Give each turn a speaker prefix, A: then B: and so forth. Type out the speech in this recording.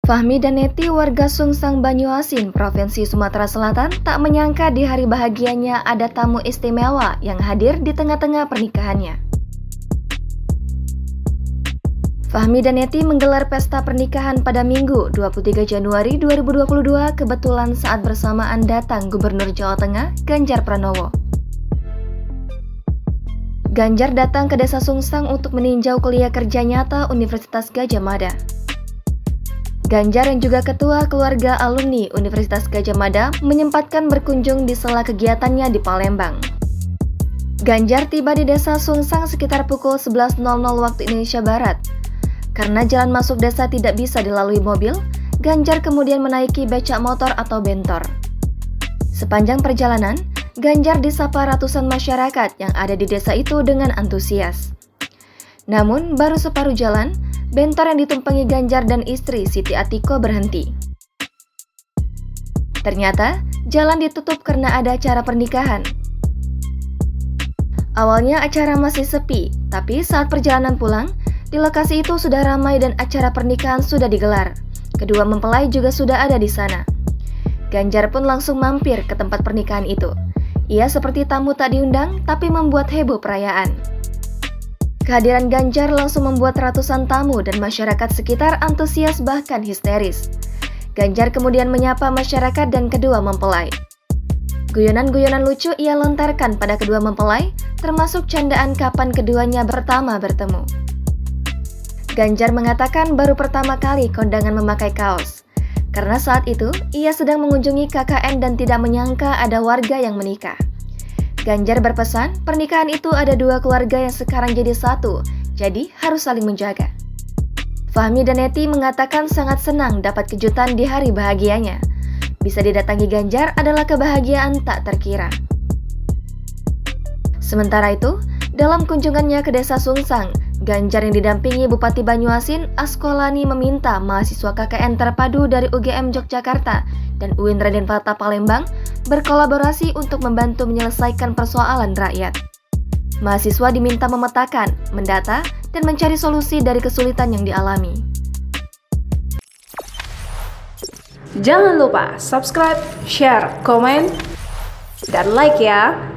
A: Fahmi dan Neti, warga Sungsang Banyuasin, Provinsi Sumatera Selatan, tak menyangka di hari bahagianya ada tamu istimewa yang hadir di tengah-tengah pernikahannya. Fahmi dan Neti menggelar pesta pernikahan pada Minggu, 23 Januari 2022, kebetulan saat bersamaan datang Gubernur Jawa Tengah, Ganjar Pranowo. Ganjar datang ke Desa Sungsang untuk meninjau kuliah kerja nyata Universitas Gadjah Mada. Ganjar yang juga ketua keluarga alumni Universitas Gadjah Mada menyempatkan berkunjung di sela kegiatannya di Palembang. Ganjar tiba di Desa Sungsang sekitar pukul 11.00 waktu Indonesia Barat. Karena jalan masuk desa tidak bisa dilalui mobil, Ganjar kemudian menaiki becak motor atau bentor. Sepanjang perjalanan, Ganjar disapa ratusan masyarakat yang ada di desa itu dengan antusias. Namun, baru separuh jalan, bentor yang ditumpangi Ganjar dan istri Siti Atiko berhenti. Ternyata, jalan ditutup karena ada acara pernikahan. Awalnya acara masih sepi, tapi saat perjalanan pulang, di lokasi itu sudah ramai dan acara pernikahan sudah digelar. Kedua mempelai juga sudah ada di sana. Ganjar pun langsung mampir ke tempat pernikahan itu. Ia seperti tamu tak diundang, tapi membuat heboh perayaan. Kehadiran Ganjar langsung membuat ratusan tamu dan masyarakat sekitar antusias bahkan histeris. Ganjar kemudian menyapa masyarakat dan kedua mempelai. Guyonan-guyonan lucu ia lontarkan pada kedua mempelai, termasuk candaan kapan keduanya pertama bertemu. Ganjar mengatakan baru pertama kali kondangan memakai kaos. Karena saat itu, ia sedang mengunjungi KKN dan tidak menyangka ada warga yang menikah. Ganjar berpesan, pernikahan itu ada dua keluarga yang sekarang jadi satu, jadi harus saling menjaga. Fahmi dan Neti mengatakan sangat senang dapat kejutan di hari bahagianya. Bisa didatangi Ganjar adalah kebahagiaan tak terkira. Sementara itu, dalam kunjungannya ke Desa Sungsang, Ganjar yang didampingi Bupati Banyuasin, Askolani meminta mahasiswa KKN terpadu dari UGM Yogyakarta dan UIN Raden Fata Palembang berkolaborasi untuk membantu menyelesaikan persoalan rakyat. Mahasiswa diminta memetakan, mendata, dan mencari solusi dari kesulitan yang dialami.
B: Jangan lupa subscribe, share, komen, dan like ya!